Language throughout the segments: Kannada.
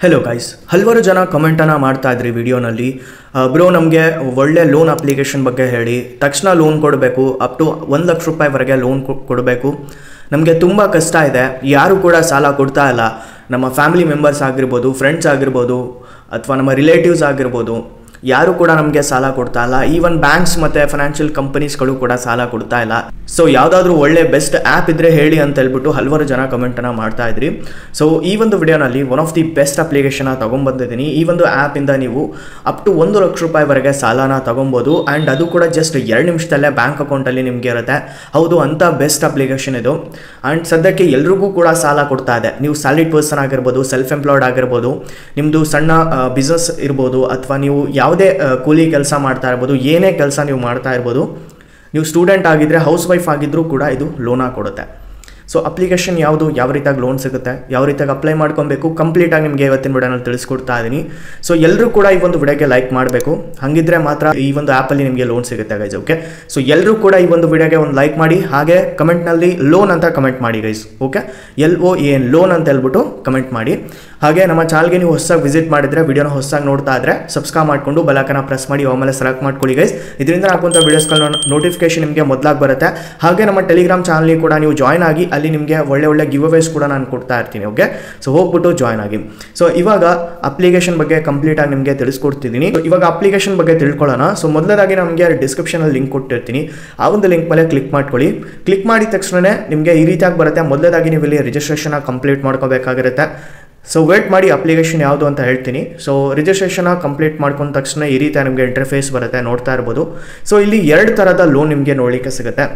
ಹೆಲೋ ಗೈಸ್, ಹಲವಾರು ಜನ ಕಮೆಂಟನ್ನು ಮಾಡ್ತಾ ಇದ್ರಿ ವಿಡಿಯೋನಲ್ಲಿ. ಬ್ರೋ ನಮಗೆ ಒಳ್ಳೆ ಲೋನ್ ಅಪ್ಲಿಕೇಶನ್ ಬಗ್ಗೆ ಹೇಳಿ, ತಕ್ಷಣ ಲೋನ್ ಕೊಡಬೇಕು, ಅಪ್ ಟು 1 ಲಕ್ಷ ರೂಪಾಯಿವರೆಗೆ ಲೋನ್ ಕೊಡಬೇಕು, ನಮಗೆ ತುಂಬ ಕಷ್ಟ ಇದೆ, ಯಾರು ಕೂಡ ಸಾಲ ಕೊಡ್ತಾ ಇಲ್ಲ, ನಮ್ಮ ಫ್ಯಾಮಿಲಿ ಮೆಂಬರ್ಸ್ ಆಗಿರ್ಬೋದು, ಫ್ರೆಂಡ್ಸ್ ಆಗಿರ್ಬೋದು, ಅಥವಾ ನಮ್ಮ ರಿಲೇಟಿವ್ಸ್ ಆಗಿರ್ಬೋದು, ಯಾರು ಕೂಡ ನಮಗೆ ಸಾಲ ಕೊಡ್ತಾ ಇಲ್ಲ. ಈವನ್ ಬ್ಯಾಂಕ್ಸ್ ಮತ್ತು ಫೈನಾನ್ಷಿಯಲ್ ಕಂಪನೀಸ್ಗಳು ಕೂಡ ಸಾಲ ಕೊಡ್ತಾ ಇಲ್ಲ. ಸೊ ಯಾವುದಾದ್ರೂ ಒಳ್ಳೆ ಬೆಸ್ಟ್ ಆ್ಯಪ್ ಇದ್ದರೆ ಹೇಳಿ ಅಂತ ಹೇಳ್ಬಿಟ್ಟು ಹಲವಾರು ಜನ ಕಮೆಂಟನ್ನು ಮಾಡ್ತಾ ಇದ್ರಿ. ಸೊ ಈ ಒಂದು ವಿಡಿಯೋನಲ್ಲಿ ಒನ್ ಆಫ್ ದಿ ಬೆಸ್ಟ್ ಅಪ್ಲಿಕೇಶನ್ನ ತೊಗೊಂಬಂದಿದ್ದೀನಿ. ಈ ಒಂದು ಆ್ಯಪಿಂದ ನೀವು ಅಪ್ ಟು 1 ಲಕ್ಷ ರೂಪಾಯಿವರೆಗೆ ಸಾಲನ ತೊಗೊಬೋದು. ಆ್ಯಂಡ್ ಅದು ಕೂಡ ಜಸ್ಟ್ 2 ನಿಮಿಷದಲ್ಲೇ ಬ್ಯಾಂಕ್ ಅಕೌಂಟಲ್ಲಿ ನಿಮಗೆ ಇರುತ್ತೆ. ಹೌದು, ಅಂಥ ಬೆಸ್ಟ್ ಅಪ್ಲಿಕೇಶನ್ ಇದು. ಆ್ಯಂಡ್ ಸದ್ಯಕ್ಕೆ ಎಲ್ರಿಗೂ ಕೂಡ ಸಾಲ ಕೊಡ್ತಾ ಇದೆ. ನೀವು ಸ್ಯಾಲರಿಡ್ ಪರ್ಸನ್ ಆಗಿರ್ಬೋದು, ಸೆಲ್ಫ್ ಎಂಪ್ಲಾಯ್ಡ್ ಆಗಿರ್ಬೋದು, ನಿಮ್ಮದು ಸಣ್ಣ ಬಿಸ್ನೆಸ್ ಇರ್ಬೋದು, ಅಥವಾ ನೀವು ಯಾವುದೇ ಕೂಲಿ ಕೆಲಸ ಮಾಡ್ತಾ ಇರ್ಬೋದು, ಏನೇ ಕೆಲಸ ನೀವು ಮಾಡ್ತಾ ಇರ್ಬೋದು, ನೀವು ಸ್ಟೂಡೆಂಟ್ ಆಗಿದ್ದರೆ, ಹೌಸ್ ವೈಫ್ ಆಗಿದ್ದರೂ ಕೂಡ ಇದು ಲೋನ ಕೊಡುತ್ತೆ. ಸೊ ಅಪ್ಲಿಕೇಶನ್ ಯಾವುದು, ಯಾವ ರೀತಿಯಾಗಿ ಲೋನ್ ಸಿಗುತ್ತೆ, ಯಾವ ರೀತಿಯಾಗಿ ಅಪ್ಲೈ ಮಾಡ್ಕೊಬೇಕು, ಕಂಪ್ಲೀಟಾಗಿ ನಿಮಗೆ ಇವತ್ತಿನ ವಿಡಿಯೋನಲ್ಲಿ ತಿಳಿಸ್ಕೊಡ್ತಾ ಇದ್ದೀನಿ. ಸೊ ಎಲ್ಲರೂ ಕೂಡ ಈ ಒಂದು ವಿಡಿಯೋಗೆ ಲೈಕ್ ಮಾಡಬೇಕು, ಹಾಗಿದ್ರೆ ಮಾತ್ರ ಈ ಒಂದು ಆ್ಯಪಲ್ಲಿ ನಿಮಗೆ ಲೋನ್ ಸಿಗುತ್ತೆ ಗೈಸ್. ಓಕೆ, ಸೊ ಎಲ್ಲರೂ ಕೂಡ ಈ ಒಂದು ವಿಡಿಯೋಗೆ ಒಂದು ಲೈಕ್ ಮಾಡಿ, ಹಾಗೆ ಕಮೆಂಟ್ನಲ್ಲಿ ಲೋನ್ ಅಂತ ಕಮೆಂಟ್ ಮಾಡಿ ಗೈಸ್. ಓಕೆ, LOAN ಲೋನ್ ಅಂತ ಹೇಳ್ಬಿಟ್ಟು ಕಮೆಂಟ್ ಮಾಡಿ. ಹಾಗೆ ನಮ್ಮ ಚಾನಲ್ಗೆ ನೀವು ಹೊಸದಾಗಿ ವಿಸಿಟ್ ಮಾಡಿದರೆ, ವಿಡಿಯೋನ ಹೊಸದಾಗಿ ನೋಡ್ತಾ ಇದ್ದರೆ ಸಬ್ಸ್ಕ್ರೈಬ್ ಮಾಡಿಕೊಂಡು ಬೆಲ್ಲೈಕನ್ನ ಪ್ರೆಸ್ ಮಾಡಿ, ಆಮೇಲೆ ಸೆಲೆಕ್ಟ್ ಮಾಡ್ಕೊಳ್ಳಿ ಗೈಸ್. ಇದರಿಂದ ಹಾಕುವಂಥ ವೀಡಿಯೋಸ್ಗಳನ್ನ ನೋಟಿಫಿಕೇಶನ್ ನಿಮಗೆ ಮೊದಲಾಗಿ ಬರುತ್ತೆ. ಹಾಗೆ ನಮ್ಮ ಟೆಲಿಗ್ರಾಮ್ ಚಾನಲ್ಗೆ ಕೂಡ ನೀವು ಜಾಯ್ನ್ ಆಗಿ, ಅಲ್ಲಿ ನಿಮಗೆ ಒಳ್ಳೆ ಗಿವ್ ಅವೇಸ್ ಕೂಡ ನಾನು ಕೊಡ್ತಾ ಇರ್ತೀನಿ. ಓಕೆ, ಸೊ ಹೋಗ್ಬಿಟ್ಟು ಜಾಯ್ನ್ ಆಗಿ. ಸೊ ಇವಾಗ ಅಪ್ಲಿಕೇಶನ್ ಬಗ್ಗೆ ಕಂಪ್ಲೀಟಾಗಿ ನಿಮಗೆ ತಿಳಿಸ್ಕೊಡ್ತಿದ್ದೀನಿ. ಇವಾಗ ಅಪ್ಲಿಕೇಶನ್ ಬಗ್ಗೆ ತಿಳ್ಕೊಳ್ಳೋಣ. ಸೊ ಮೊದಲದಾಗಿ ನಮಗೆ ಡಿಸ್ಕ್ರಿಪ್ಷನಲ್ಲಿ ಲಿಂಕ್ ಕೊಟ್ಟಿರ್ತೀನಿ, ಆ ಒಂದು ಲಿಂಕ್ ಮೇಲೆ ಕ್ಲಿಕ್ ಮಾಡ್ಕೊಳ್ಳಿ. ಕ್ಲಿಕ್ ಮಾಡಿದ ತಕ್ಷಣ ನಿಮಗೆ ಈ ರೀತಿಯಾಗಿ ಬರುತ್ತೆ. ಮೊದಲದಾಗಿ ನೀವು ಇಲ್ಲಿ ರಿಜಿಸ್ಟ್ರೇಷನ್ ಕಂಪ್ಲೀಟ್ ಮಾಡ್ಕೋಬೇಕಾಗಿರುತ್ತೆ. ಸೊ ವೇಟ್ ಮಾಡಿ, ಅಪ್ಲಿಕೇಶನ್ ಯಾವುದು ಅಂತ ಹೇಳ್ತೀನಿ. ಸೊ ರಿಜಿಸ್ಟ್ರೇಷನ್ ಕಂಪ್ಲೀಟ್ ಮಾಡ್ಕೊಂಡ ತಕ್ಷಣ ಈ ರೀತಿ ನಿಮಗೆ ಇಂಟರ್ಫೇಸ್ ಬರುತ್ತೆ, ನೋಡ್ತಾ ಇರ್ಬೋದು. ಸೊ ಇಲ್ಲಿ 2 ಥರದ ಲೋನ್ ನಿಮಗೆ ನೋಡಲಿಕ್ಕೆ ಸಿಗುತ್ತೆ.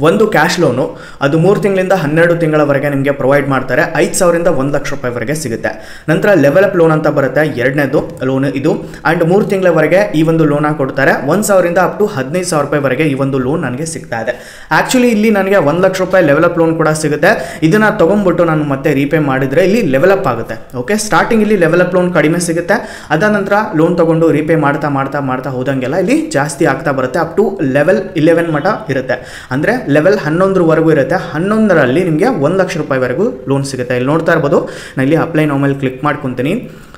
ಒಂದು ಕ್ಯಾಶ್ ಲೋನು, ಅದು 3 ತಿಂಗಳಿಂದ 12 ತಿಂಗಳವರೆಗೆ ನಿಮಗೆ ಪ್ರೊವೈಡ್ ಮಾಡ್ತಾರೆ. 5,000 ರಿಂದ 1 ಲಕ್ಷ ರೂಪಾಯಿವರೆಗೆ ಸಿಗುತ್ತೆ. ನಂತರ ಲೆವೆಲ್ ಅಪ್ ಲೋನ್ ಅಂತ ಬರುತ್ತೆ, 2ನೇದು ಲೋನ್ ಇದು. ಆ್ಯಂಡ್ 3 ತಿಂಗಳವರೆಗೆ ಈ ಒಂದು ಲೋನ ಕೊಡ್ತಾರೆ. 1,000 ರಿಂದ ಅಪ್ ಟು 15,000 ರೂಪಾಯಿವರೆಗೆ ಈ ಒಂದು ಲೋನ್ ನನಗೆ ಸಿಗ್ತಾ ಇದೆ. ಆ್ಯಕ್ಚುಲಿ ಇಲ್ಲಿ ನನಗೆ 1 ಲಕ್ಷ ರೂಪಾಯಿ ಲೆವೆಲ್ ಅಪ್ ಲೋನ್ ಕೂಡ ಸಿಗುತ್ತೆ. ಇದನ್ನು ತೊಗೊಂಡ್ಬಿಟ್ಟು ನಾನು ಮತ್ತೆ ರೀಪೇ ಮಾಡಿದರೆ ಇಲ್ಲಿ ಲೆವೆಲ್ ಅಪ್ ಆಗುತ್ತೆ. ಓಕೆ, ಸ್ಟಾರ್ಟಿಂಗ್ ಇಲ್ಲಿ ಲೆವೆಲ್ ಅಪ್ ಲೋನ್ ಕಡಿಮೆ ಸಿಗುತ್ತೆ, ಅದಾದ ನಂತರ ಲೋನ್ ತೊಗೊಂಡು ರೀಪೇ ಮಾಡ್ತಾ ಹೋದಂಗೆಲ್ಲ ಇಲ್ಲಿ ಜಾಸ್ತಿ ಆಗ್ತಾ ಬರುತ್ತೆ. ಅಪ್ ಟು ಲೆವೆಲ್ 11 ಮಟ ಇರುತ್ತೆ, ಅಂದರೆ ಲೆವೆಲ್ 11ವರೆಗೂ ಇರುತ್ತೆ. 11ರಲ್ಲಿ ನಿಮಗೆ 1 ಲಕ್ಷ ರೂಪಾಯಿವರೆಗೂ ಲೋನ್ ಸಿಗುತ್ತೆ. ಇಲ್ಲಿ ನೋಡ್ತಾ ಇರ್ಬೋದು, ನಾನು ಇಲ್ಲಿ ಅಪ್ಲೈ ನೌ ಮೇಲೆ ಕ್ಲಿಕ್ ಮಾಡ್ಕೊತೀನಿ.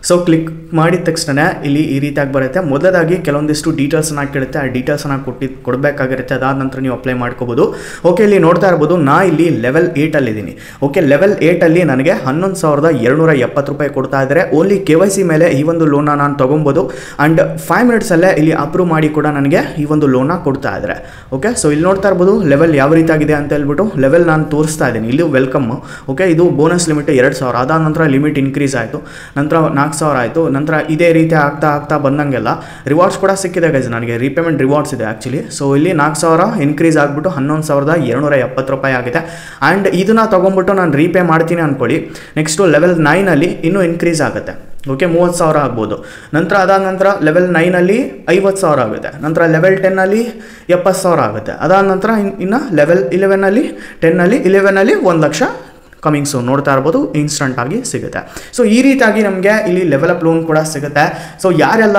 ಸೊ ಕ್ಲಿಕ್ ಮಾಡಿದ ತಕ್ಷಣ ಇಲ್ಲಿ ಈ ರೀತಿಯಾಗಿ ಬರುತ್ತೆ. ಮೊದಲಾಗಿ ಕೆಲವೊಂದಿಷ್ಟು ಡೀಟೇಲ್ಸನ್ನು ಕೇಳುತ್ತೆ, ಆ ಡೀಟೇಲ್ಸನ್ನು ಕೊಡಬೇಕಾಗಿರುತ್ತೆ. ಅದಾದ ನಂತರ ನೀವು ಅಪ್ಲೈ ಮಾಡ್ಕೋಬೋದು. ಓಕೆ, ಇಲ್ಲಿ ನೋಡ್ತಾ ಇರ್ಬೋದು, ನಾ ಇಲ್ಲಿ ಲೆವೆಲ್ 8ಅಲ್ಲಿದ್ದೀನಿ. ಓಕೆ, ಲೆವೆಲ್ 8ಅಲ್ಲಿ ನನಗೆ 11,270 ರೂಪಾಯಿ ಕೊಡ್ತಾ ಇದ್ದಾರೆ. ಓನ್ಲಿ KYC ಮೇಲೆ ಈ ಒಂದು ಲೋನ ನಾನು ತೊಗೊಬೋದು. ಆ್ಯಂಡ್ 5 ಮಿನಿಟ್ಸಲ್ಲೇ ಇಲ್ಲಿ ಅಪ್ರೂವ್ ಮಾಡಿ ಕೂಡ ನನಗೆ ಈ ಒಂದು ಲೋನ ಕೊಡ್ತಾ ಇದ್ದಾರೆ. ಓಕೆ, ಸೊ ಇಲ್ಲಿ ನೋಡ್ತಾ ಇರ್ಬೋದು ಲೆವೆಲ್ ಯಾವ ರೀತಿ ಆಗಿದೆ ಅಂತ ಹೇಳ್ಬಿಟ್ಟು ಲೆವೆಲ್ ನಾನು ತೋರಿಸ್ತಾ ಇದ್ದೀನಿ. ಇಲ್ಲಿ ವೆಲ್ಕಮ್. ಓಕೆ, ಇದು ಬೋನಸ್ ಲಿಮಿಟ್ 2,000, ಅದಾದ ನಂತರ ಲಿಮಿಟ್ ಇನ್ಕ್ರೀಸ್ ಆಯಿತು, ನಂತರ 4,000 ಆಯಿತು. ನಂತರ ಇದೇ ರೀತಿ ಆಗ್ತಾ ಬಂದಂಗೆಲ್ಲ ರಿವಾರ್ಡ್ಸ್ ಕೂಡ ಸಿಕ್ಕಿದೆ ಗೈಸ್, ನನಗೆ ರೀಪೇಮೆಂಟ್ ರಿವಾರ್ಡ್ಸ್ ಇದೆ ಆ್ಯಕ್ಚುಲಿ. ಸೊ ಇಲ್ಲಿ 4,000 ಇನ್ಕ್ರೀಸ್ ಆಗಿಬಿಟ್ಟು 11,270 ರೂಪಾಯಿ ಆಗಿದೆ. ಆ್ಯಂಡ್ ಇದನ್ನು ತೊಗೊಂಡ್ಬಿಟ್ಟು ನಾನು ರೀಪೇ ಮಾಡ್ತೀನಿ ಅಂದ್ಕೊಳ್ಳಿ, ನೆಕ್ಸ್ಟು ಲೆವೆಲ್ 9ಅಲ್ಲಿ ಇನ್ನೂ ಇನ್ಕ್ರೀಸ್ ಆಗುತ್ತೆ. ಓಕೆ, 30,000 ಆಗ್ಬೋದು. ನಂತರ ಅದಾದ ನಂತರ ಲೆವೆಲ್ 9ಅಲ್ಲಿ 50,000 ಆಗುತ್ತೆ. ನಂತರ ಲೆವೆಲ್ 10ಅಲ್ಲಿ 70,000 ಆಗುತ್ತೆ. ಅದಾದ ನಂತರ ಇನ್ನು ಲೆವೆಲ್ 11ಅಲ್ಲಿ 1 ಲಕ್ಷ ಕಮಿಂಗ್ ಸೂನ್. ನೋಡ್ತಾ ಇರ್ಬೋದು, ಇನ್ಸ್ಟಂಟ್ ಆಗಿ ಸಿಗುತ್ತೆ. ಸೊ ಈ ರೀತಿಯಾಗಿ ನಮಗೆ ಇಲ್ಲಿ ಲೆವೆಲ್ ಅಪ್ ಲೋನ್ ಕೂಡ ಸಿಗುತ್ತೆ. ಸೊ ಯಾರೆಲ್ಲ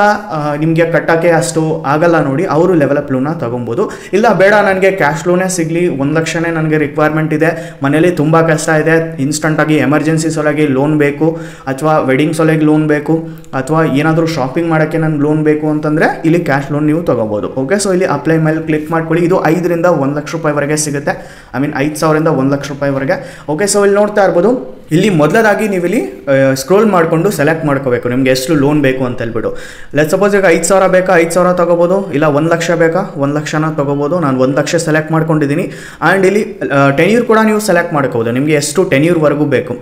ನಿಮಗೆ ಕಟ್ಟೋಕ್ಕೆ ಅಷ್ಟು ಆಗಲ್ಲ ನೋಡಿ, ಅವರು ಲೆವೆಲ್ ಅಪ್ ಲೋನ ತೊಗೊಬೋದು. ಇಲ್ಲ ಬೇಡ, ನನಗೆ ಕ್ಯಾಶ್ ಲೋನೇ ಸಿಗಲಿ, 1 ಲಕ್ಷನೇ ನನಗೆ ರಿಕ್ವೈರ್ಮೆಂಟ್ ಇದೆ, ಮನೇಲಿ ತುಂಬ ಕಷ್ಟ ಇದೆ, ಇನ್ಸ್ಟಂಟಾಗಿ ಎಮರ್ಜೆನ್ಸಿ ಸಲುವಾಗಿ ಲೋನ್ ಬೇಕು, ಅಥವಾ ವೆಡ್ಡಿಂಗ್ ಸಲುವಾಗಿ ಲೋನ್ ಬೇಕು, ಅಥವಾ ಏನಾದರೂ ಶಾಪಿಂಗ್ ಮಾಡೋಕ್ಕೆ ನನಗೆ ಲೋನ್ ಬೇಕು ಅಂತಂದರೆ ಇಲ್ಲಿ ಕ್ಯಾಶ್ ಲೋನ್ ನೀವು ತೊಗೋಬೋದು. ಓಕೆ, ಸೊ ಇಲ್ಲಿ ಅಪ್ಲೈ ಮೇಲೆ ಕ್ಲಿಕ್ ಮಾಡ್ಕೊಳ್ಳಿ. ಇದು 5 ರಿಂದ 1 ಲಕ್ಷ ರೂಪಾಯಿವರೆಗೆ ಸಿಗುತ್ತೆ. 5,000 ರಿಂದ 1 ಲಕ್ಷ ರೂಪಾಯಿವರೆಗೆ. ಓಕೆ, ಸೊ ಇಲ್ಲಿ ನೋಡ್ತಾ ಇರ್ಬೋದು, ಇಲ್ಲಿ ಮೊದಲದಾಗಿ ನೀವು ಇಲ್ಲಿ ಸ್ಕ್ರೋಲ್ ಮಾಡಿಕೊಂಡು ಸೆಲೆಕ್ಟ್ ಮಾಡ್ಕೋಬೇಕು ನಿಮಗೆ ಎಷ್ಟು ಲೋನ್ ಬೇಕು ಅಂತ ಹೇಳ್ಬಿಟ್ಟು. ಲೆಟ್ ಸಪೋಸ್ ಈಗ 5,000 ಬೇಕಾ, 5,000 ತೊಗೋಬೋದು. ಇಲ್ಲ 1 ಲಕ್ಷ ಬೇಕಾ, 1 ಲಕ್ಷನ ತೊಗೋಬೋದು. ನಾನು 1 ಲಕ್ಷ ಸೆಲೆಕ್ಟ್ ಮಾಡ್ಕೊಂಡಿದ್ದೀನಿ. ಆ್ಯಂಡ್ ಇಲ್ಲಿ ಟೆನ್ಯೂರ್ ಕೂಡ ನೀವು ಸೆಲೆಕ್ಟ್ ಮಾಡ್ಕೋಬೋದು, ನಿಮಗೆ ಎಷ್ಟು ಟೆನ್ಯೂರ್ವರೆಗೂ ಬೇಕು.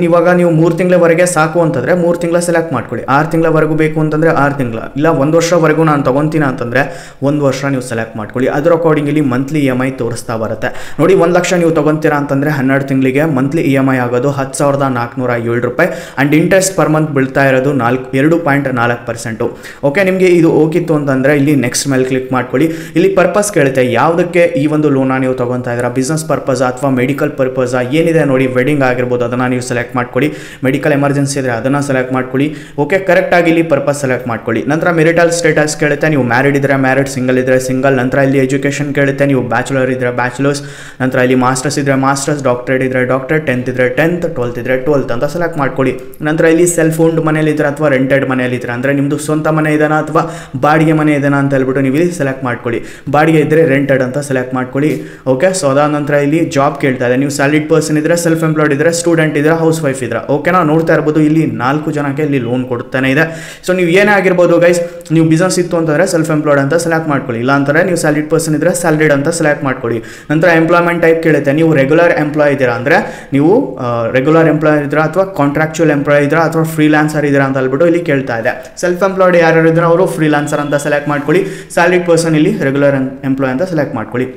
ಇವಾಗ ನೀವು 3 ತಿಂಗಳವರೆಗೆ ಸಾಕು ಅಂತಂದರೆ 3 ತಿಂಗಳ ಸೆಲೆಕ್ಟ್ ಮಾಡ್ಕೊಳ್ಳಿ. 6 ತಿಂಗಳವರೆಗೂ ಬೇಕು ಅಂತಂದರೆ 6 ತಿಂಗಳ, ಇಲ್ಲ 1 ವರ್ಷವರೆಗೂ ನಾನು ತೊಗೊತೀನಿ ಅಂತಂದರೆ 1 ವರ್ಷ ನೀವು ಸೆಲೆಕ್ಟ್ ಮಾಡ್ಕೊಳ್ಳಿ. ಅದರ ಅಕಾರ್ಡಿಂಗ್ ಇಲ್ಲಿ ಮಂತ್ಲಿ EMI ತೋರಿಸ್ತಾ ಬರುತ್ತೆ ನೋಡಿ. 1 ಲಕ್ಷ ನೀವು ತೊಗೊತೀರಾ ಅಂತಂದರೆ 12 ತಿಂಗಳಿಗೆ ಮಂತ್ಲಿ EMI ಆಗೋದು 10,407 ರೂಪಾಯಿ. ಆ್ಯಂಡ್ ಇಂಟ್ರೆಸ್ಟ್ ಪರ್ ಮಂತ್ ಬೀಳ್ತಾ ಇರೋದು 2.4%. ಓಕೆ, ನಿಮಗೆ ಇದು ಹೋಗಿತ್ತು ಅಂತಂದರೆ ಇಲ್ಲಿ ನೆಕ್ಸ್ಟ್ ಮೇಲೆ ಕ್ಲಿಕ್ ಮಾಡ್ಕೊಳ್ಳಿ. ಇಲ್ಲಿ ಪರ್ಪಸ್ ಕೇಳುತ್ತೆ, ಯಾವುದಕ್ಕೆ ಈ ಒಂದು ಲೋನ ನೀವು ತೊಗೊತಾ ಇದ್ದೀರಾ, ಬಿಸ್ನೆಸ್ ಪರ್ಪಸ್ ಅಥವಾ ಮೆಡಿಕಲ್ ಪರ್ಪಸ್ ಏನಿದೆ ನೋಡಿ, ವೆಡ್ಡಿಂಗ್ ಆಗಿರ್ಬೋದು, ಅದನ್ನು ನೀವು ಸೆಲೆಕ್ಟ್ ಮಾಡ್ಕೊಳ್ಳಿ. ಮೆಡಿಕಲ್ ಎಮರ್ಜೆನ್ಸಿ ಇದ್ದರೆ ಅದನ್ನು ಸೆಲೆಕ್ಟ್ ಮಾಡ್ಕೊಳ್ಳಿ. ಓಕೆ, ಕರೆಕ್ಟಾಗಿ ಇಲ್ಲಿ ಪರ್ಪಸ್ ಸೆಲೆಕ್ಟ್ ಮಾಡ್ಕೊಳ್ಳಿ. ನಂತರ ಮೆರಿಟಲ್ ಸ್ಟೇಟಸ್ ಕೇಳುತ್ತೆ, ನೀವು ಮ್ಯಾರಿಡ್ ಇದ್ದರೆ ಮ್ಯಾರಿಡ್, ಸಿಂಗಲ್ ಇದ್ದರೆ ಸಿಂಗಲ್. ನಂತರ ಇಲ್ಲಿ ಎಜುಕೇಷನ್ ಕೇಳುತ್ತೆ, ನೀವು ಬ್ಯಾಚುಲರ್ ಇದ್ದರೆ ಬ್ಯಾಚುಲರ್ಸ್, ನಂತರ ಇಲ್ಲಿ ಮಾಸ್ಟರ್ಸ್ ಇದ್ದರೆ ಮಾಸ್ಟರ್ಸ್, ಡಾಕ್ಟರೇಟ್ ಇದ್ದರೆ ಡಾಕ್ಟರೇಟ್, 10th ಇದ್ದರೆ 10th, 12th ಇದ್ದರೆ 12th ಅಂತ ಸೆಲೆಕ್ಟ್ ಮಾಡ್ಕೊಳ್ಳಿ. ನಂತರ ಇಲ್ಲಿ ಸೆಲ್ಫ್ ಓನ್ಡ್ ಮನೇಲಿದ್ರೆ ಅಥವಾ ರೆಂಟೆಡ್ ಮನೆಯಲ್ಲಿದ್ದರೆ ಅಂದರೆ ನಿಮ್ಮದು ಸ್ವಂತ ಮನೆ ಇದೆನಾ ಅಥವಾ ಬಾಡಿಗೆ ಮನೆ ಇದೆನಾ ಅಂತ ಹೇಳ್ಬಿಟ್ಟು ನೀವು ಇಲ್ಲಿ ಸೆಲೆಕ್ಟ್ ಮಾಡ್ಕೊಳ್ಳಿ. ಬಾಡಿಗೆ ಇದ್ದರೆ ರೆಂಟೆಡ್ ಅಂತ ಸೆಲೆಕ್ಟ್ ಮಾಡ್ಕೊಳ್ಳಿ. ಓಕೆ, ಸೊ ಅದಾದ ನಂತರ ಇಲ್ಲಿ ಜಾಬ್ ಕೇಳ್ತಾ ಇದೆ. ನೀವು ಸ್ಯಾಲರಿಡ್ ಪರ್ಸನ್ ಇದ್ದರೆ, ಸೆಲ್ಫ್ ಎಂಪ್ಲಾಯ್ಡ್ ಇದ್ದರೆ, ಸ್ಟೂಡೆಂಟ್ ಇದ್ದರೆ, ಹೌಸ್ ವೈಫ್ ಇದ್ದರೆ. ಓಕೆನಾ, ನೋಡ್ತಾ ಇರ್ಬೋದು ಇಲ್ಲಿ 4 ಜನಕ್ಕೆ ಇಲ್ಲಿ ಲೋನ್ ಕೊಡ್ತಾನೆ ಇದೆ. ಸೊ ನೀವು ಏನೇ ಆಗಿರ್ಬೋದು ಗೈಸ್, ನೀವು ಬಿಸ್ನೆಸ್ ಇತ್ತು ಅಂತಂದರೆ ಸೆಲ್ಫ್ ಎಂಪ್ಲಾಯ್ಡ್ ಅಂತ ಸೆಲೆಕ್ಟ್ ಮಾಡ್ಕೊಳ್ಳಿ. ಇಲ್ಲ ಅಂತಾರೆ ನೀವು ಸ್ಯಾಲರಿಡ್ ಪರ್ಸನ್ ಇದ್ದರೆ ಸ್ಯಾಲರಿಡ್ ಅಂತ ಸೆಲೆಕ್ಟ್ ಮಾಡ್ಕೊಳ್ಳಿ. ನಂತರ ಎಂಪ್ಲಾಯ್ಮೆಂಟ್ ಟೈಪ್ ಕೇಳುತ್ತೆ. ನೀವು ರೆಗ್ಯುಲರ್ ಎಂಪ್ಲಾಯ್ ಇದ್ದೀರಾ ಅಂದರೆ ನೀವು ರೆಗ್ಯುಲರ್ ಎಂಪ್ಲಾಯ್ ಇದ್ದೀರಾ ಅಥವಾ ಕಾಂಟ್ರಾಕ್ಚುಯಲ್ ಎಂಪ್ಲಾಯ್ ಇದ್ದೀರಾ ಅಥವಾ ಫ್ರೀಲಾನ್ಸರ್ ಇದ್ದೀರಾ ಅಂತ ಹೇಳ್ಬಿಟ್ಟು ಇಲ್ಲಿ ಕೇಳ್ತಾ ಇದೆ. ಸೆಲ್ಫ್ ಎಂಪ್ಲಾಯ್ಡ್ ಯಾರು ಇದ್ರೆ ಅವರು ಫ್ರೀಲಾನ್ಸರ್ ಅಂತ ಸೆಲೆಕ್ಟ್ ಮಾಡ್ಕೊಳ್ಳಿ. ಸ್ಯಾಲರಿಡ್ ಪರ್ಸನ್ ಇಲ್ಲಿ ರೆಗ್ಯುಲರ್ ಎಂಪ್ಲಾಯ್ ಅಂತ ಸೆಲೆಕ್ಟ್ ಮಾಡ್ಕೊಳ್ಳಿ.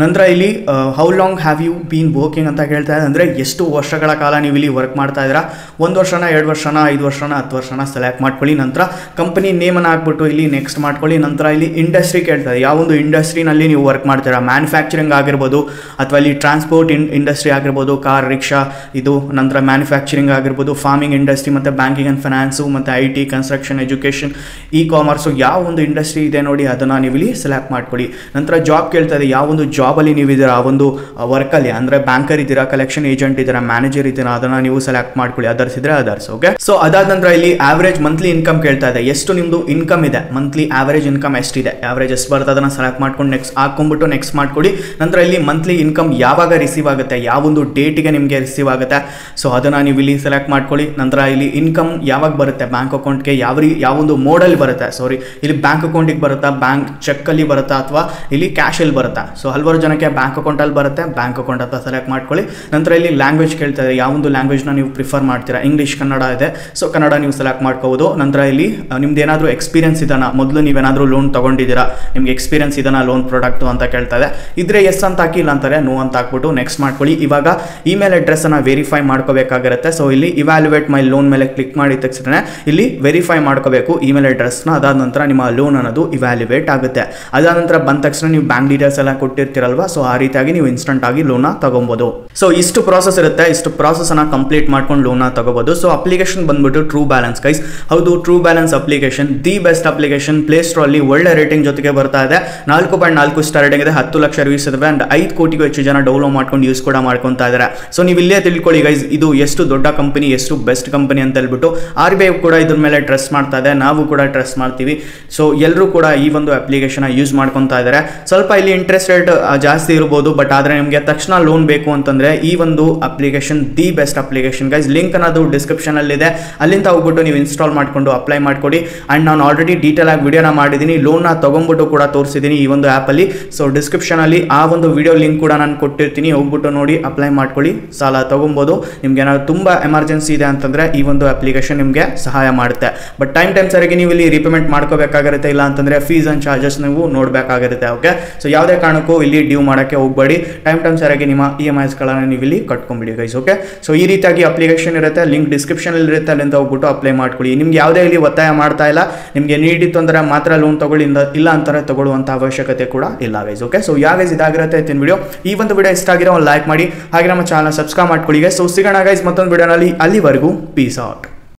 ನಂತರ ಇಲ್ಲಿ how long have you been working ಅಂತ ಕೇಳ್ತಾ ಇದೆ. ಅಂದರೆ ಎಷ್ಟು ವರ್ಷಗಳ ಕಾಲ ನೀವು ಇಲ್ಲಿ ವರ್ಕ್ ಮಾಡ್ತಾ ಇದ್ದೀರಾ, 1 ವರ್ಷನ, 2 ವರ್ಷನ, 5 ವರ್ಷನ, 10 ವರ್ಷನ ಸೆಲೆಕ್ಟ್ ಮಾಡ್ಕೊಳ್ಳಿ. ನಂತರ ಕಂಪನಿ ನೇಮನ್ನು ಹಾಕ್ಬಿಟ್ಟು ಇಲ್ಲಿ ನೆಕ್ಸ್ಟ್ ಮಾಡ್ಕೊಳ್ಳಿ. ನಂತರ ಇಲ್ಲಿ ಇಂಡಸ್ಟ್ರಿ ಕೇಳ್ತಾ ಇದೆ. ಯಾವೊಂದು ಇಂಡಸ್ಟ್ರಿನಲ್ಲಿ ನೀವು ವರ್ಕ್ ಮಾಡ್ತೀರಾ, ಮ್ಯಾನುಫ್ಯಾಕ್ಚರಿಂಗ್ ಆಗಿರ್ಬೋದು ಅಥವಾ ಇಲ್ಲಿ ಟ್ರಾನ್ಸ್ಪೋರ್ಟ್ ಇಂಡಸ್ಟ್ರಿ ಆಗಿರ್ಬೋದು, ಕಾರ್, ರಿಕ್ಷಾ ಇದು. ನಂತರ ಮ್ಯಾನುಫ್ಯಾಕ್ಚರಿಂಗ್ ಆಗಿರ್ಬೋದು, ಫಾರ್ಮಿಂಗ್ ಇಂಡಸ್ಟ್ರಿ ಮತ್ತು ಬ್ಯಾಂಕಿಂಗ್ ಆ್ಯಂಡ್ ಫೈನಾನ್ಸು ಮತ್ತು IT, ಕನ್ಸ್ಟ್ರಕ್ಷನ್, ಎಜುಕೇಷನ್, ಕಾಮರ್ಸು ಯಾವ ಒಂದು ಇಂಡಸ್ಟ್ರಿ ಇದೆ ನೋಡಿ ಅದನ್ನು ನೀವು ಇಲ್ಲಿ ಸೆಲೆಕ್ಟ್ ಮಾಡ್ಕೊಳ್ಳಿ. ನಂತರ ಜಾಬ್ ಕೇಳ್ತಾ ಇದೆ. ಯಾವೊಂದು ಜಾಬಲ್ಲಿ ನೀವು ಇದ್ದೀರಾ ಆ ಒಂದು ವರ್ಕಲ್ಲಿ, ಅಂದರೆ ಬ್ಯಾಂಕರ್ ಇದ್ದೀರಾ, ಕಲೆಕ್ಷನ್ ಏಜೆಂಟ್ ಇದ್ದೀರಾ, ಮ್ಯಾನೇಜರ್ ಇದ್ದೀರಾ, ಅದನ್ನು ನೀವು ಸೆಲೆಕ್ಟ್ ಮಾಡ್ಕೊಳ್ಳಿ. ಅದರ್ಸ್ ಇದ್ರೆ ಅದರ್ಸ್. ಓಕೆ, ಸೊ ಅದಾದ ನಂತರ ಇಲ್ಲಿ ಆವರೇಜ್ ಮಂತ್ಲಿ ಇನ್ಕಮ್ ಕೇಳ್ತಾ ಇದೆ. ಎಷ್ಟು ನಿಮ್ಮದು ಇನ್ಕಮ್ ಇದೆ, ಮಂತ್ಲಿ ಆವರೇಜ್ ಇನ್ಕಮ್ ಎಷ್ಟಿದೆ, ಆವರೇಜ್ ಎಷ್ಟು ಬರುತ್ತೆ ಅದನ್ನು ಸೆಲೆಕ್ಟ್ ಮಾಡ್ಕೊಂಡು ನೆಕ್ಸ್ಟ್ ಹಾಕೊಂಡ್ಬಿಟ್ಟು ನೆಕ್ಸ್ಟ್ ಮಾಡ್ಕೊಳ್ಳಿ. ನಂತರ ಇಲ್ಲಿ ಮಂತ್ಲಿ ಇನ್ಕಮ್ ಯಾವಾಗ ರಿಸೀವ್ ಆಗುತ್ತೆ, ಯಾವೊಂದು ಡೇಟಿಗೆ ನಿಮಗೆ ರಿಸೀವ್ ಆಗುತ್ತೆ, ಸೊ ಅದನ್ನು ನೀವು ಇಲ್ಲಿ ಸೆಲೆಕ್ಟ್ ಮಾಡ್ಕೊಳ್ಳಿ. ನಂತರ ಇಲ್ಲಿ ಇನ್ಕಮ್ ಯಾವಾಗ ಬರುತ್ತೆ, ಬ್ಯಾಂಕ್ ಅಕೌಂಟ್ಗೆ ಯಾವೊಂದು ಮೋಡಲ್ಲಿ ಬರುತ್ತೆ, ಇಲ್ಲಿ ಬ್ಯಾಂಕ್ ಅಕೌಂಟಿಗೆ ಬರುತ್ತಾ, ಬ್ಯಾಂಕ್ ಚೆಕ್ಕಲ್ಲಿ ಬರುತ್ತಾ ಅಥವಾ ಇಲ್ಲಿ ಕ್ಯಾಶಲ್ಲಿ ಬರುತ್ತಾ. ಸೊ ಹಲವಾರು ಜನಕ್ಕೆ ಬ್ಯಾಂಕ್ ಅಕೌಂಟಲ್ಲಿ ಬರುತ್ತೆ, ಬ್ಯಾಂಕ್ ಅಕೌಂಟ್ ಅಂತ ಸೆಲೆಕ್ಟ್ ಮಾಡ್ಕೊಳ್ಳಿ. ನಂತರ ಇಲ್ಲಿ ಲ್ಯಾಂಗ್ವೇಜ್ ಕೇಳ್ತಾ ಇದೆ. ಯಾವೊಂದು ಲ್ಯಾಂಗ್ವೇಜ್ನ ನೀವು ಪ್ರಿಫರ್ ಮಾಡ್ತೀರಾ, ಇಂಗ್ಲೀಷ್, ಕನ್ನಡ ಇದೆ, ಸೊ ಕನ್ನಡ ನೀವು ಸೆಲೆಕ್ಟ್ ಮಾಡ್ಕೋಬೋದು. ನಂತರ ಇಲ್ಲಿ ನಿಮ್ದು ಏನಾದರೂ ಎಕ್ಸ್ಪೀರಿಯನ್ಸ್ ಇದನ್ನ, ಮೊದಲು ನೀವೇನಾದರೂ ಲೋನ್ ತೊಗೊಂಡಿದ್ದೀರಾ, ನಿಮ್ಗೆ ಎಕ್ಸ್ಪೀರಿಯನ್ಸ್ ಇದನ್ನ ಲೋನ್ ಪ್ರಾಡಕ್ಟು ಅಂತ ಕೇಳ್ತಾ ಇದೆ. ಇದ್ರೆ ಎಸ್ ಅಂತ ಹಾಕಿ, ಇಲ್ಲ ಅಂತಾರೆ ನೋ ಅಂತ ಹಾಕ್ಬಿಟ್ಟು ನೆಕ್ಸ್ಟ್ ಮಾಡ್ಕೊಳ್ಳಿ. ಇವಾಗ ಇಮೇಲ್ ಅಡ್ರೆಸ್ಸನ್ನು ವೆರಿಫೈ ಮಾಡ್ಕೋಬೇಕಾಗಿರುತ್ತೆ. ಸೊ ಇಲ್ಲಿ ಇವ್ಯಾಲ್ಯುವೇಟ್ ಮೈ ಲೋನ್ ಮೇಲೆ ಕ್ಲಿಕ್ ಮಾಡಿ ತಕ್ಷಣ ಇಲ್ಲಿ ವೆರಿಫೈ ಮಾಡ್ಕೋಬೇಕು ಇಮೇಲ್ ಅಡ್ರೆಸ್ನ. ಅದಾದ ನಂತರ ನಿಮ್ಮ ಲೋನ್ ಅನ್ನೋದು ಇವ್ಯಾಲ್ಯುವೇಟ್ ಆಗುತ್ತೆ. ಅದಾದ ನಂತರ ಬಂದ ತಕ್ಷಣ ನೀವು ಬ್ಯಾಂಕ್ ಡೀಟೇಲ್ಸ್ ಎಲ್ಲ ಕೊಟ್ಟಿರ್ತೀರಲ್ವಾ, ಸೊ ಆ ರೀತಿಯಾಗಿ ನೀವು ಇನ್ಸ್ಟಂಟ್ ಆಗಿ ಲೋನ್ ತಗೋಬಹುದು. ಸೊ ಇಷ್ಟು ಪ್ರಾಸೆಸ್ ಇರುತ್ತೆ, ಇಷ್ಟು ಪ್ರಾಸೆಸ್ ಅನ್ನ ಕಂಪ್ಲೀಟ್ ಮಾಡ್ಕೊಂಡು ಲೋನ್ ತಗೋಬಹುದು. ಸೊ ಅಪ್ಲಿಕೇಶನ್ ಬಂದ್ಬಿಟ್ಟು ಟ್ರೂ ಬ್ಯಾಲೆನ್ಸ್ ಗೈಸ್. ಹೌದು, true balance application the best application. Play store ಅಲ್ಲಿ ಒಳ್ಳೆ ರೇಟಿಂಗ್ ಜೊತೆಗೆ ಬರ್ತಾ ಇದೆ. 4.4 ಸ್ಟಾರ್ ರೇಟಿಂಗ್ ಇದೆ, 10 ಲಕ್ಷ ರಿವ್ಯೂಸ್ ಇದಾವೆ ಅಂಡ್ 5 ಕೋಟಿಗೂ ಹೆಚ್ಚು ಜನ ಡೌನ್ಲೋಡ್ ಮಾಡ್ಕೊಂಡು ಯೂಸ್ ಕೂಡ ಮಾಡ್ಕೊಂತಾ ಇದ್ದಾರೆ. ಸೊ ನೀವು ಇಲ್ಲೇ ತಿಳ್ಕೊಳ್ಳಿ ಗೈಸ್, ಇದು ಎಷ್ಟು ದೊಡ್ಡ ಕಂಪನಿ, ಎಷ್ಟು ಬೆಸ್ಟ್ ಕಂಪನಿ ಅಂತ ಹೇಳ್ಬಿಟ್ಟು. RBI ಕೂಡ ಇದ್ರ ಮೇಲೆ ಟ್ರಸ್ಟ್ ಮಾಡ್ತಾ ಇದೆ, ನಾವು ಕೂಡ ಟ್ರಸ್ಟ್ ಮಾಡ್ತೀವಿ. ಸೊ ಎಲ್ಲರೂ ಕೂಡ ಈ ಒಂದು ಅಪ್ಲಿಕೇಶನ್ ಯೂಸ್ ಮಾಡ್ಕೊಂತಾ ಇದ್ದಾರೆ. ಸ್ವಲ್ಪ ಇಲ್ಲಿ ಇಂಟ್ರೆಸ್ಟ್ ರೇಟ್ ಜಾಸ್ತಿ ಇರ್ಬೋದು, ಬಟ್ ಆದರೆ ನಿಮಗೆ ತಕ್ಷಣ ಲೋನ್ ಬೇಕು ಅಂತಂದರೆ ಈ ಒಂದು application the best application guys. Link ಅನ್ನೋದು ಡಿಸ್ಕ್ರಿಪ್ಷನಲ್ಲಿದೆ, ಅಲ್ಲಿಂದ ಹೋಗ್ಬಿಟ್ಟು ನೀವು ಇನ್ಸ್ಟಾಲ್ ಮಾಡಿಕೊಂಡು ಅಪ್ಲೈ ಮಾಡ್ಕೊಡಿ. ಆ್ಯಂಡ್ ನಾನು ಆಲ್ರೆಡಿ ಡೀಟೇಲ್ ಆಗಿ ವಿಡಿಯೋನ ಮಾಡಿದ್ದೀನಿ, ಲೋನ್ನ ತೊಗೊಂಡ್ಬಿಟ್ಟು ಕೂಡ ತೋರಿಸಿದ್ದೀನಿ ಈ ಒಂದು ಆ್ಯಪಲ್ಲಿ. ಸೊ ಡಿಸ್ಕ್ರಿಪ್ಷನಲ್ಲಿ ಆ ಒಂದು ವಿಡಿಯೋ ಲಿಂಕ್ ಕೂಡ ನಾನು ಕೊಟ್ಟಿರ್ತೀನಿ, ಹೋಗ್ಬಿಟ್ಟು ನೋಡಿ ಅಪ್ಲೈ ಮಾಡ್ಕೊಳ್ಳಿ, ಸಾಲ ತೊಗೊಬೋದು. ನಿಮ್ಗೆ ಏನಾದ್ರು ತುಂಬ ಎಮರ್ಜೆನ್ಸಿ ಇದೆ ಅಂತಂದರೆ ಈ ಒಂದು ಅಪ್ಲಿಕೇಶನ್ ನಿಮಗೆ ಸಹಾಯ ಮಾಡುತ್ತೆ. ಬಟ್ ಟೈಮ್ ಸರಿಗೆ ನೀವು ಇಲ್ಲಿ ರಿಪೇಮೆಂಟ್ ಮಾಡ್ಕೋಬೇಕಾಗಿರುತ್ತೆ, ಇಲ್ಲ ಅಂತಂದರೆ ಫೀಸ್ ಆ್ಯಂಡ್ ಚಾರ್ಜಸ್ ನೀವು ನೋಡಬೇಕಾಗಿರುತ್ತೆ. ಓಕೆ, ಸೊ ಯಾವುದೇ ಕಾರಣಕ್ಕೂ ಇಲ್ಲಿ ಡ್ಯೂ ಮಾಡೋಕ್ಕೆ ಹೋಗಬೇಡಿ. ಟೈಮ್ ಸರಿಯಾಗಿ ನಿಮ್ಮ EMIಸ್ಗಳನ್ನು ನೀವು ಇಲ್ಲಿ ಕಟ್ಕೊಂಡ್ಬಿಡಿ ಗೈಸ್. ಓಕೆ, ಸೊ ಈ ರೀತಿಯಾಗಿ ಅಪ್ಲಿಕೇಶನ್ ಇರುತ್ತೆ, ಲಿಂಕ್ ಡಿಸ್ಕ್ರಿಪ್ಷನಲ್ಲಿ ಇರುತ್ತೆ, ಅಲ್ಲಿಂದ ಹೋಗ್ಬಿಟ್ಟು ಅಪ್ಲೈ ಮಾಡ್ಕೊಳ್ಳಿ. ನಿಮ್ಗೆ ಯಾವುದೇ ಇಲ್ಲಿ ಒತ್ತಾಯ ಮಾಡ್ತಾ ಇಲ್ಲ, ನಿಮಗೆ ನೀಡಿತ್ತು ಅಂದರೆ ಮಾತ್ರ ಲೋನ್ ತಗೊಳ್ಳಿ, ಇಲ್ಲ ಅಂತಾರೆ ತಗೊಳ್ಳುವಂಥ ಅವಶ್ಯಕತೆ ಕೂಡ ಇಲ್ಲ ಗೈಸ್. ಓಕೆ, ಸೊ ಯಾವ ಗೈಸ್ ಇದಾಗಿರುತ್ತೆ ಇತ್ತಿನ ವಿಡಿಯೋ. ಈ ಒಂದು ವಿಡಿಯೋ ಇಷ್ಟ ಆಗಿರೋ ಒಂದು ಲೈಕ್ ಮಾಡಿ, ಹಾಗೆ ನಮ್ಮ ಚಾನಲ್ ಸಬ್ಸ್ಕ್ರೈಬ್ ಮಾಡ್ಕೊಳ್ಳಿ ಗೈಸ್. ಸೊ ಸಿಗೋಣ ಗೈಸ್ ಮತ್ತೊಂದು ವಿಡಿಯೋನಲ್ಲಿ, ಅಲ್ಲಿವರೆಗೂ ಪೀಸ್ ಔಟ್.